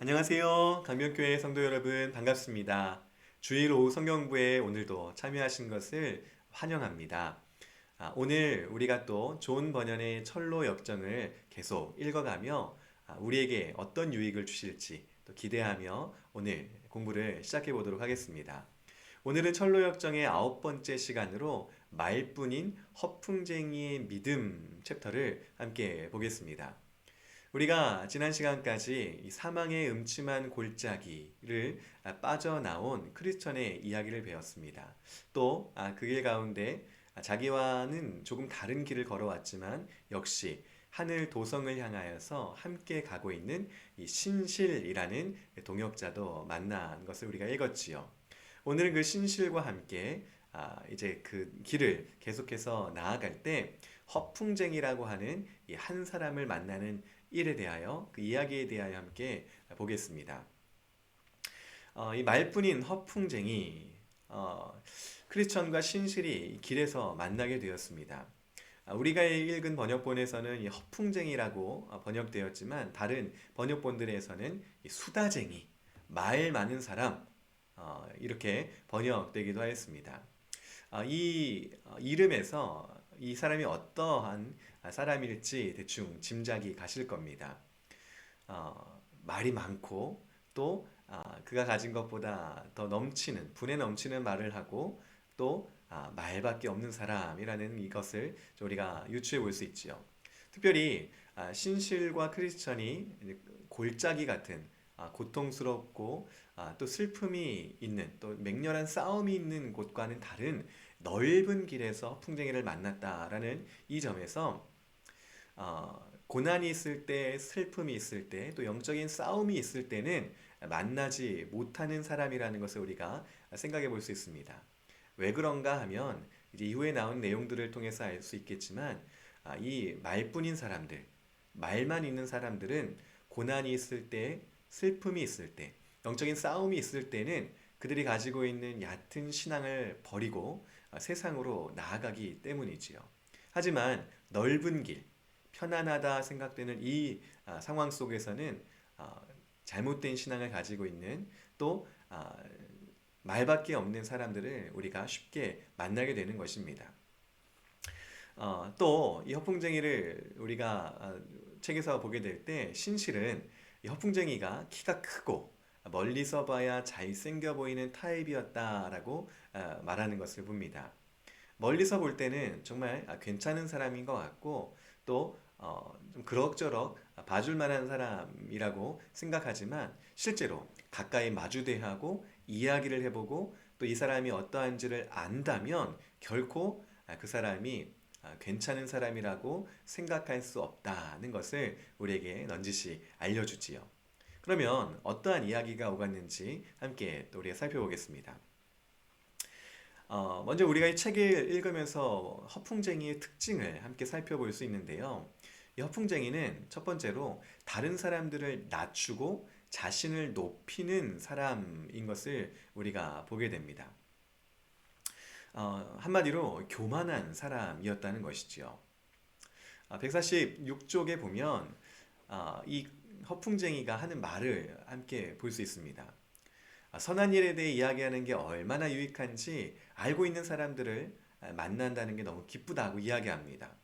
안녕하세요. 강변교회 성도 여러분 반갑습니다. 주일 오후 성경부에 오늘도 참여하신 것을 환영합니다. 오늘 우리가 또 좋은 번연의 철로 역정을 계속 읽어가며 우리에게 어떤 유익을 주실지 또 기대하며 오늘 공부를 시작해 보도록 하겠습니다. 오늘은 철로 역정의 9번째 시간으로 말뿐인 허풍쟁이의 믿음 챕터를 함께 보겠습니다. 우리가 지난 시간까지 이 사망의 음침한 골짜기를 빠져나온 크리스천의 이야기를 배웠습니다. 또 그 길 가운데 자기와는 조금 다른 길을 걸어왔지만 역시 하늘 도성을 향하여서 함께 가고 있는 이 신실이라는 동역자도 만난 것을 우리가 읽었지요. 오늘은 그 신실과 함께 이제 그 길을 계속해서 나아갈 때 허풍쟁이라고 하는 이 한 사람을 만나는 일에 대하여 그 이야기에 대하여 함께 보겠습니다. 이 말뿐인 허풍쟁이 크리스천과 신실이 길에서 만나게 되었습니다. 우리가 읽은 번역본에서는 이 허풍쟁이라고 번역되었지만 다른 번역본들에서는 이 수다쟁이, 말 많은 사람 이렇게 번역되기도 하였습니다. 이 이름에서 이 사람이 어떠한 사람일지 대충 짐작이 가실 겁니다. 말이 많고 또 그가 가진 것보다 더 넘치는 분에 넘치는 말을 하고 또 말밖에 없는 사람이라는 이것을 우리가 유추해 볼 수 있지요. 특별히 신실과 크리스천이 골짜기 같은 고통스럽고 또 슬픔이 있는 또 맹렬한 싸움이 있는 곳과는 다른 넓은 길에서 풍쟁이를 만났다라는 이 점에서 고난이 있을 때, 슬픔이 있을 때, 또 영적인 싸움이 있을 때는 만나지 못하는 사람이라는 것을 우리가 생각해 볼 수 있습니다. 왜 그런가 하면 이제 이후에 나온 내용들을 통해서 알 수 있겠지만 이 말뿐인 사람들, 말만 있는 사람들은 고난이 있을 때, 슬픔이 있을 때, 영적인 싸움이 있을 때는 그들이 가지고 있는 얕은 신앙을 버리고 세상으로 나아가기 때문이지요. 하지만 넓은 길, 편안하다 생각되는 이 상황 속에서는 잘못된 신앙을 가지고 있는 또 말밖에 없는 사람들을 우리가 쉽게 만나게 되는 것입니다. 또 이 허풍쟁이를 우리가 책에서 보게 될 때 신실은 이 허풍쟁이가 키가 크고 멀리서 봐야 잘생겨 보이는 타입이었다라고 말하는 것을 봅니다. 멀리서 볼 때는 정말 괜찮은 사람인 것 같고 또 좀 그럭저럭 봐줄 만한 사람이라고 생각하지만 실제로 가까이 마주대하고 이야기를 해보고 또 이 사람이 어떠한지를 안다면 결코 그 사람이 괜찮은 사람이라고 생각할 수 없다는 것을 우리에게 넌지시 알려주지요. 그러면 어떠한 이야기가 오갔는지 함께 또 우리가 살펴보겠습니다. 먼저 우리가 이 책을 읽으면서 허풍쟁이의 특징을 함께 살펴볼 수 있는데요. 이 허풍쟁이는 첫 번째로 다른 사람들을 낮추고 자신을 높이는 사람인 것을 우리가 보게 됩니다. 한마디로 교만한 사람이었다는 것이지요. 146쪽에 보면 이 허풍쟁이가 하는 말을 함께 볼 수 있습니다. 선한 일에 대해 이야기하는 게 얼마나 유익한지 알고 있는 사람들을 만난다는 게 너무 기쁘다고 이야기합니다.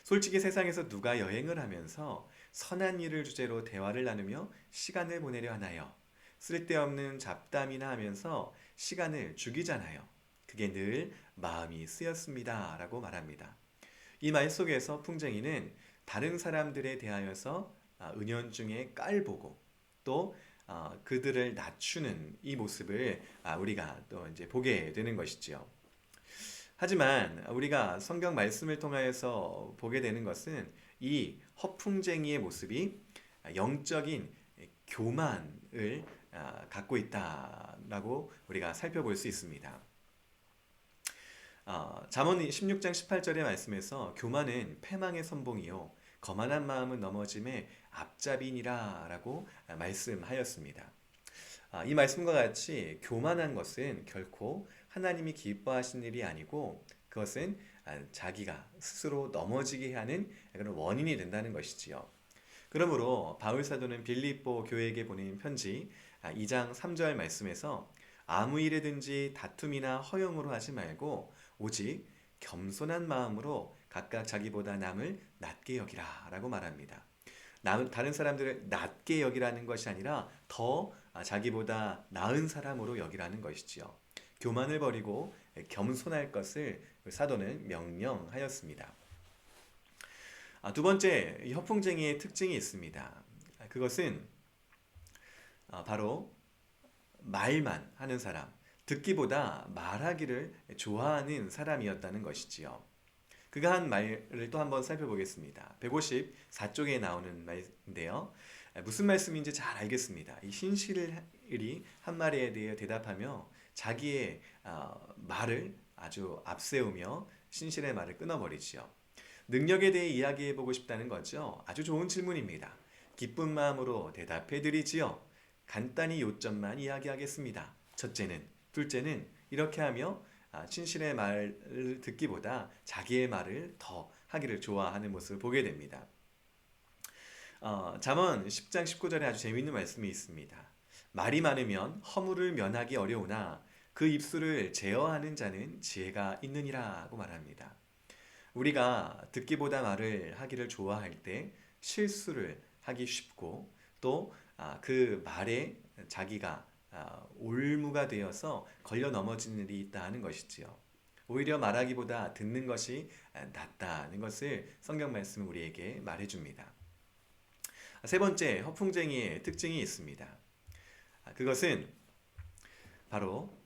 솔직히 세상에서 누가 여행을 하면서 선한 일을 주제로 대화를 나누며 시간을 보내려 하나요? 쓸데없는 잡담이나 하면서 시간을 죽이잖아요. 그게 늘 마음이 쓰였습니다. 라고 말합니다. 이 말 속에서 풍쟁이는 다른 사람들에 대하여서 은연중에 깔보고 또 그들을 낮추는 이 모습을 우리가 또 이제 보게 되는 것이지요. 하지만 우리가 성경 말씀을 통하여서 보게 되는 것은 이 허풍쟁이의 모습이 영적인 교만을 갖고 있다라고 우리가 살펴볼 수 있습니다. 잠언 16장 18절의 말씀에서 교만은 패망의 선봉이요 거만한 마음은 넘어짐의 앞잡이니라 라고 말씀하였습니다. 이 말씀과 같이 교만한 것은 결코 하나님이 기뻐하신 일이 아니고 그것은 자기가 스스로 넘어지게 하는 그런 원인이 된다는 것이지요. 그러므로 바울 사도는 빌립보 교회에게 보낸 편지 2장 3절 말씀에서 아무 일에든지 다툼이나 허용으로 하지 말고 오직 겸손한 마음으로 각각 자기보다 남을 낮게 여기라 라고 말합니다. 다른 사람들을 낮게 여기라는 것이 아니라 더 자기보다 나은 사람으로 여기라는 것이지요. 교만을 버리고 겸손할 것을 사도는 명령하였습니다. 두 번째, 허풍쟁이의 특징이 있습니다. 그것은 바로 말만 하는 사람, 듣기보다 말하기를 좋아하는 사람이었다는 것이지요. 그가 한 말을 또 한번 살펴보겠습니다. 154쪽에 나오는 말인데요. 무슨 말씀인지 잘 알겠습니다. 이 신실이 한 말에 대해 대답하며 자기의 말을 아주 앞세우며 신실의 말을 끊어버리지요. 능력에 대해 이야기해보고 싶다는 거죠. 아주 좋은 질문입니다. 기쁜 마음으로 대답해드리지요. 간단히 요점만 이야기하겠습니다. 첫째는, 둘째는 이렇게 하며 신실의 말을 듣기보다 자기의 말을 더 하기를 좋아하는 모습을 보게 됩니다. 잠언 10장 19절에 아주 재미있는 말씀이 있습니다. 말이 많으면 허물을 면하기 어려우나 그 입술을 제어하는 자는 지혜가 있느니라고 말합니다. 우리가 듣기보다 말을 하기를 좋아할 때 실수를 하기 쉽고 또 그 말에 자기가 올무가 되어서 걸려 넘어지는 일이 있다 하는 것이지요. 오히려 말하기보다 듣는 것이 낫다는 것을 성경 말씀은 우리에게 말해줍니다. 세 번째, 허풍쟁이의 특징이 있습니다. 그것은 바로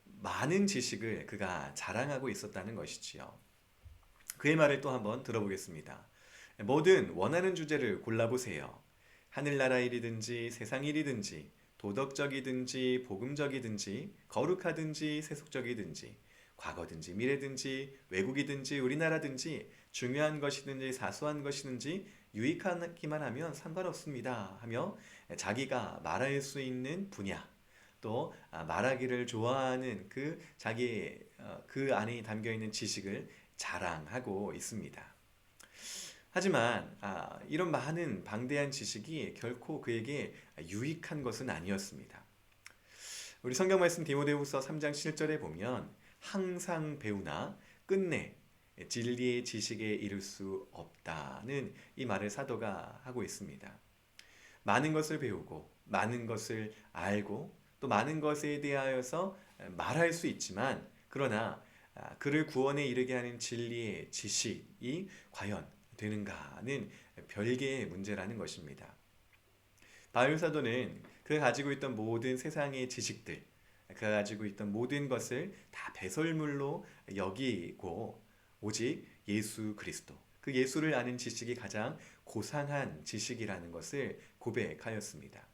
많은 지식을 그가 자랑하고 있었다는 것이지요. 그의 말을 또 한번 들어보겠습니다. 뭐든 원하는 주제를 골라보세요. 하늘나라 일이든지 세상 일이든지 도덕적이든지 복음적이든지 거룩하든지 세속적이든지 과거든지 미래든지 외국이든지 우리나라든지 중요한 것이든지 사소한 것이든지 유익하기만 하면 상관없습니다 하며 자기가 말할 수 있는 분야 또 말하기를 좋아하는 그 자기 그 안에 담겨 있는 지식을 자랑하고 있습니다. 하지만 이런 많은 방대한 지식이 결코 그에게 유익한 것은 아니었습니다. 우리 성경 말씀 디모데후서 3장 7절에 보면 항상 배우나 끝내 진리의 지식에 이를 수 없다는 이 말을 사도가 하고 있습니다. 많은 것을 배우고 많은 것을 알고 또 많은 것에 대하여서 말할 수 있지만 그러나 그를 구원에 이르게 하는 진리의 지식이 과연 되는가는 별개의 문제라는 것입니다. 바울 사도는 그가 가지고 있던 모든 세상의 지식들, 그가 가지고 있던 모든 것을 다 배설물로 여기고 오직 예수 그리스도, 그 예수를 아는 지식이 가장 고상한 지식이라는 것을 고백하였습니다.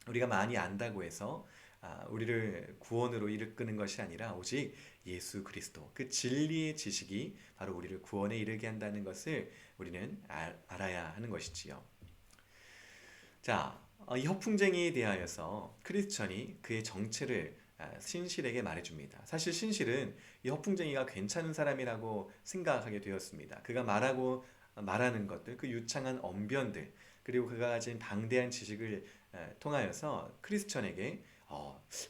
우리가 많이 안다고 해서 우리를 구원으로 이끄는 것이 아니라 오직 예수 그리스도 그 진리의 지식이 바로 우리를 구원에 이르게 한다는 것을 우리는 알아야 하는 것이지요. 자, 이 허풍쟁이에 대하여서 크리스천이 그의 정체를 신실에게 말해줍니다. 사실 신실은 이 허풍쟁이가 괜찮은 사람이라고 생각하게 되었습니다. 그가 말하는 것들, 그 유창한 언변들, 그리고 그가 가진 방대한 지식을 통하여서 크리스천에게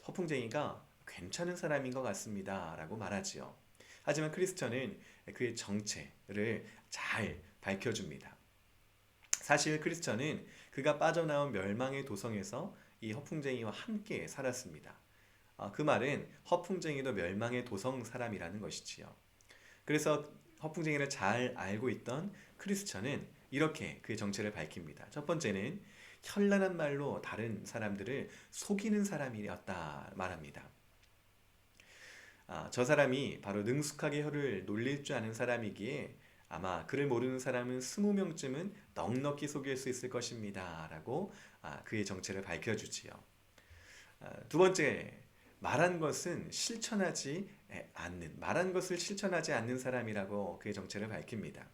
허풍쟁이가 괜찮은 사람인 것 같습니다 라고 말하지요. 하지만 크리스천은 그의 정체를 잘 밝혀줍니다. 사실 크리스천은 그가 빠져나온 멸망의 도성에서 이 허풍쟁이와 함께 살았습니다. 그 말은 허풍쟁이도 멸망의 도성 사람이라는 것이지요. 그래서 허풍쟁이를 잘 알고 있던 크리스천은 이렇게 그의 정체를 밝힙니다. 첫 번째는 현란한 말로 다른 사람들을 속이는 사람이었다 말합니다. 저 사람이 바로 능숙하게 혀를 놀릴 줄 아는 사람이기에 아마 그를 모르는 사람은 20명쯤은 넉넉히 속일 수 있을 것입니다 라고 그의 정체를 밝혀주지요. 두 번째, 말한 것을 실천하지 않는 사람이라고 그의 정체를 밝힙니다.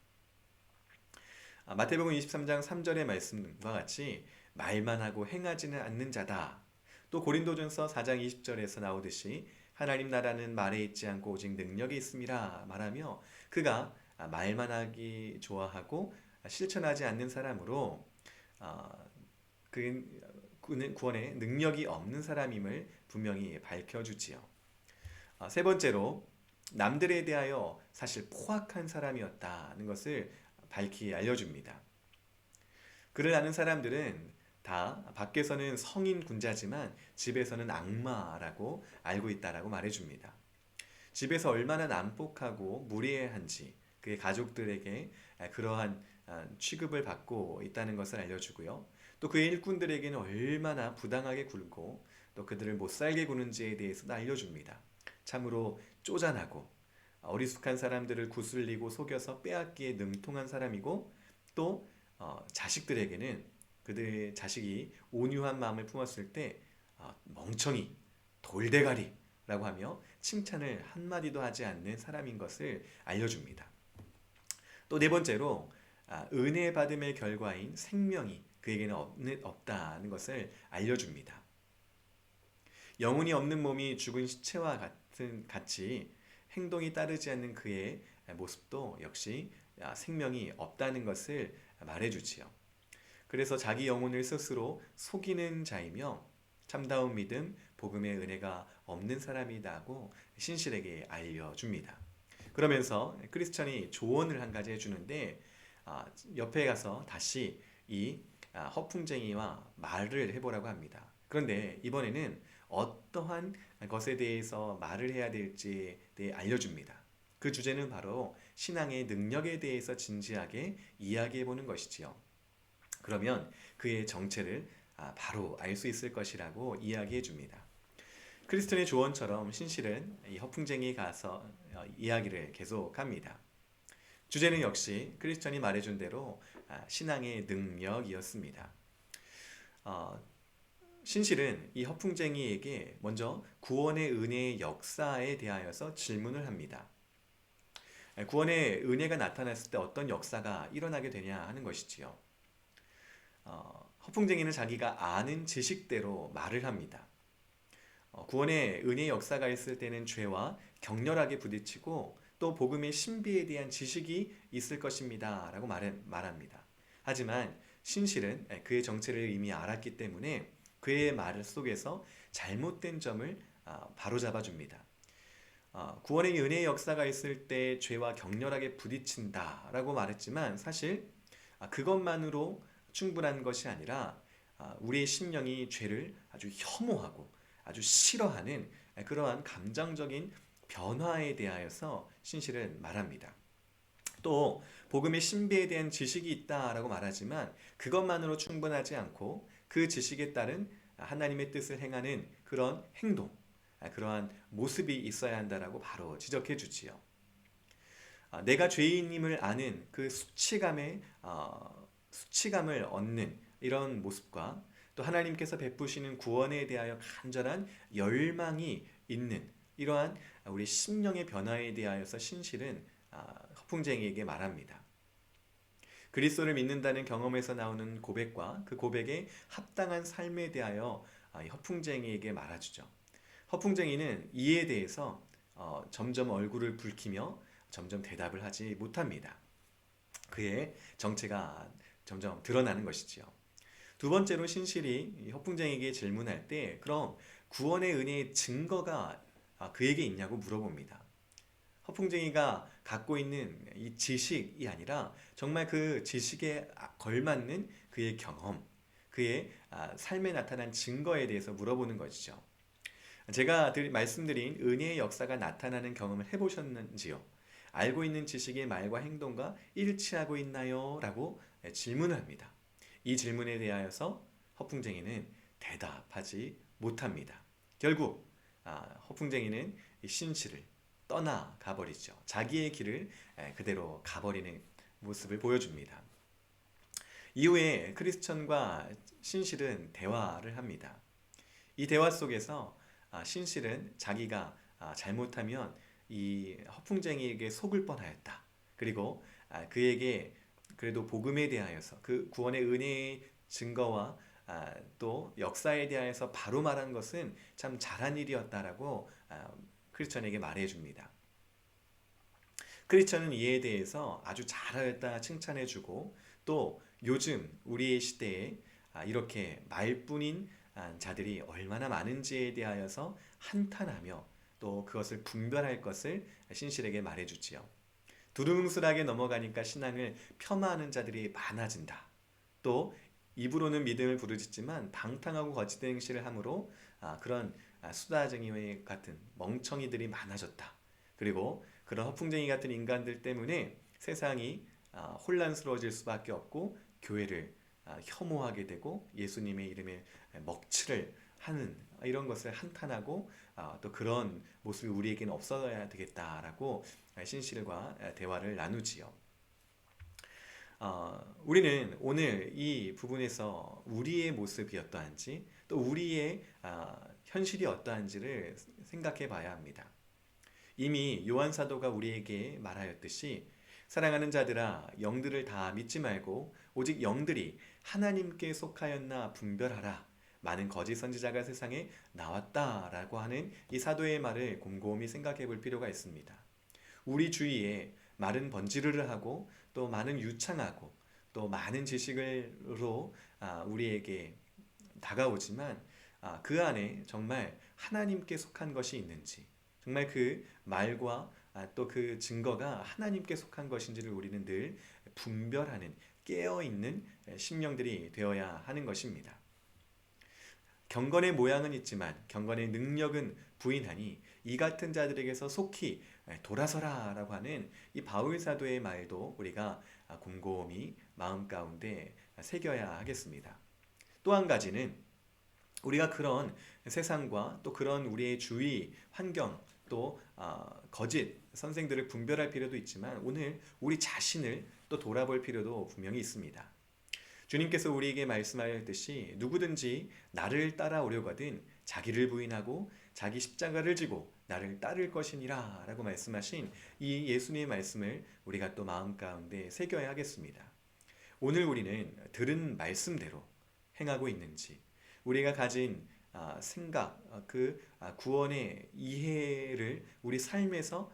마태복음 23장 3절의 말씀과 같이 말만 하고 행하지는 않는 자다. 또 고린도전서 4장 20절에서 나오듯이 하나님 나라는 말에 있지 않고 오직 능력에 있음이라 말하며 그가 말만 하기 좋아하고 실천하지 않는 사람으로 그는 구원의 능력이 없는 사람임을 분명히 밝혀주지요. 세 번째로 남들에 대하여 사실 포악한 사람이었다는 것을 밝히 알려줍니다. 그를 아는 사람들은 다 밖에서는 성인 군자지만 집에서는 악마라고 알고 있다라고 말해줍니다. 집에서 얼마나 난폭하고 무례한지 그의 가족들에게 그러한 취급을 받고 있다는 것을 알려주고요. 또 그의 일꾼들에게는 얼마나 부당하게 굴고 또 그들을 못살게 구는지에 대해서도 알려줍니다. 참으로 쪼잔하고 어리숙한 사람들을 구슬리고 속여서 빼앗기에 능통한 사람이고 또 자식들에게는 그들의 자식이 온유한 마음을 품었을 때 멍청이, 돌대가리라고 하며 칭찬을 한마디도 하지 않는 사람인 것을 알려줍니다. 또 네 번째로 은혜 받음의 결과인 생명이 그에게는 없다는 것을 알려줍니다. 영혼이 없는 몸이 죽은 시체와 같이 행동이 따르지 않는 그의 모습도 역시 생명이 없다는 것을 말해주지요. 그래서 자기 영혼을 스스로 속이는 자이며 참다운 믿음, 복음의 은혜가 없는 사람이라고 신실에게 알려줍니다. 그러면서 크리스천이 조언을 한 가지 해주는데 옆에 가서 다시 이 허풍쟁이와 말을 해보라고 합니다. 그런데 이번에는 어떠한 것에 대해서 말을 해야 될지에 대해 알려줍니다. 그 주제는 바로 신앙의 능력에 대해서 진지하게 이야기해 보는 것이지요. 그러면 그의 정체를 바로 알 수 있을 것이라고 이야기해 줍니다. 크리스천의 조언처럼 신실은 이 허풍쟁이에 가서 이야기를 계속합니다. 주제는 역시 크리스천이 말해준 대로 신앙의 능력이었습니다. 신실은 이 허풍쟁이에게 먼저 구원의 은혜의 역사에 대하여서 질문을 합니다. 구원의 은혜가 나타났을 때 어떤 역사가 일어나게 되냐 하는 것이지요. 허풍쟁이는 자기가 아는 지식대로 말을 합니다. 구원의 은혜의 역사가 있을 때는 죄와 격렬하게 부딪히고 또 복음의 신비에 대한 지식이 있을 것입니다 라고 말합니다. 하지만 신실은 그의 정체를 이미 알았기 때문에 그의 말 속에서 잘못된 점을 바로잡아 줍니다. 구원의 은혜의 역사가 있을 때 죄와 격렬하게 부딪힌다 라고 말했지만 사실 그것만으로 충분한 것이 아니라 우리의 심령이 죄를 아주 혐오하고 아주 싫어하는 그러한 감정적인 변화에 대하여서 신실은 말합니다. 또 복음의 신비에 대한 지식이 있다라고 말하지만 그것만으로 충분하지 않고 그 지식에 따른 하나님의 뜻을 행하는 그런 행동, 그러한 모습이 있어야 한다라고 바로 지적해 주지요. 내가 죄인임을 아는 그 수치감을 얻는 이런 모습과 또 하나님께서 베푸시는 구원에 대하여 간절한 열망이 있는 이러한 우리 심령의 변화에 대하여서 신실은 허풍쟁이에게 말합니다. 그리스도를 믿는다는 경험에서 나오는 고백과 그 고백에 합당한 삶에 대하여 허풍쟁이에게 말해주죠. 허풍쟁이는 이에 대해서 점점 얼굴을 붉히며 점점 대답을 하지 못합니다. 그의 정체가 점점 드러나는 것이지요. 두 번째로 신실이 허풍쟁이에게 질문할 때 그럼 구원의 은혜의 증거가 그에게 있냐고 물어봅니다. 허풍쟁이가 갖고 있는 이 지식이 아니라 정말 그 지식에 걸맞는 그의 경험, 그의 삶에 나타난 증거에 대해서 물어보는 것이죠. 제가 말씀드린 은혜의 역사가 나타나는 경험을 해보셨는지요? 알고 있는 지식의 말과 행동과 일치하고 있나요? 라고 질문을 합니다. 이 질문에 대하여서 허풍쟁이는 대답하지 못합니다. 결국 허풍쟁이는 신실을 떠나가 버리죠. 자기의 길을 그대로 가버리는 모습을 보여줍니다. 이후에 크리스천과 신실은 대화를 합니다. 이 대화 속에서 신실은 자기가 잘못하면 이 허풍쟁이에게 속을 뻔하였다. 그리고 그에게 그래도 복음에 대하여서 그 구원의 은혜의 증거와 또 역사에 대하여서 바로 말한 것은 참 잘한 일이었다라고 크리스천에게 말해줍니다. 크리스천은 이에 대해서 아주 잘하였다 칭찬해주고 또 요즘 우리의 시대에 이렇게 말뿐인 자들이 얼마나 많은지에 대하여서 한탄하며 또 그것을 분별할 것을 신실에게 말해주지요. 두루뭉술하게 넘어가니까 신앙을 폄하하는 자들이 많아진다. 또 입으로는 믿음을 부르짖지만 방탕하고 거짓된 행실을 함으로 그런 수다쟁이 같은 멍청이들이 많아졌다. 그리고 그런 허풍쟁이 같은 인간들 때문에 세상이 혼란스러워질 수밖에 없고 교회를 혐오하게 되고 예수님의 이름에 먹칠을 하는 이런 것을 한탄하고 또 그런 모습이 우리에게는 없어야 되겠다라고 신실과 대화를 나누지요. 우리는 오늘 이 부분에서 우리의 모습이 어떠한지 또 우리의 현실이 어떠한지를 생각해 봐야 합니다. 이미 요한 사도가 우리에게 말하였듯이 사랑하는 자들아 영들을 다 믿지 말고 오직 영들이 하나님께 속하였나 분별하라. 많은 거짓 선지자가 세상에 나왔다라고 하는 이 사도의 말을 곰곰이 생각해 볼 필요가 있습니다. 우리 주위에 마른 번지르르 하고 또 많은 유창하고 또 많은 지식으로 우리에게 다가오지만 그 안에 정말 하나님께 속한 것이 있는지 정말 그 말과 또 그 증거가 하나님께 속한 것인지를 우리는 늘 분별하는 깨어있는 심령들이 되어야 하는 것입니다. 경건의 모양은 있지만 경건의 능력은 부인하니 이 같은 자들에게서 속히 돌아서라 라고 하는 이 바울 사도의 말도 우리가 곰곰이 마음 가운데 새겨야 하겠습니다. 또 한 가지는 우리가 그런 세상과 또 그런 우리의 주위 환경 또 거짓 선생들을 분별할 필요도 있지만 오늘 우리 자신을 또 돌아볼 필요도 분명히 있습니다. 주님께서 우리에게 말씀하셨듯이 누구든지 나를 따라오려거든 자기를 부인하고 자기 십자가를 지고 나를 따를 것이니라 라고 말씀하신 이 예수님의 말씀을 우리가 또 마음 가운데 새겨야 하겠습니다. 오늘 우리는 들은 말씀대로 행하고 있는지 우리가 가진 생각, 그 구원의 이해를 우리 삶에서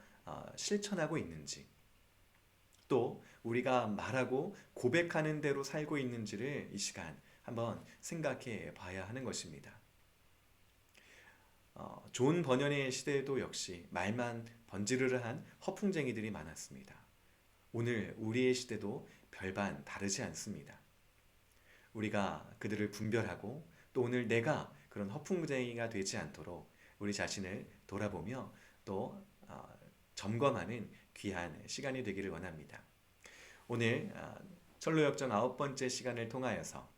실천하고 있는지 또 우리가 말하고 고백하는 대로 살고 있는지를 이 시간 한번 생각해 봐야 하는 것입니다. 존 버년의 시대에도 역시 말만 번지르르한 허풍쟁이들이 많았습니다. 오늘 우리의 시대도 별반 다르지 않습니다. 우리가 그들을 분별하고 또 오늘 내가 그런 허풍쟁이가 되지 않도록 우리 자신을 돌아보며 또 점검하는 귀한 시간이 되기를 원합니다. 오늘 철로역정 9번째 시간을 통하여서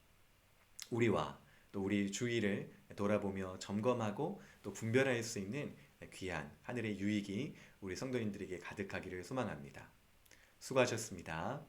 우리와 또 우리 주위를 돌아보며 점검하고 또 분별할 수 있는 귀한 하늘의 유익이 우리 성도님들에게 가득하기를 소망합니다. 수고하셨습니다.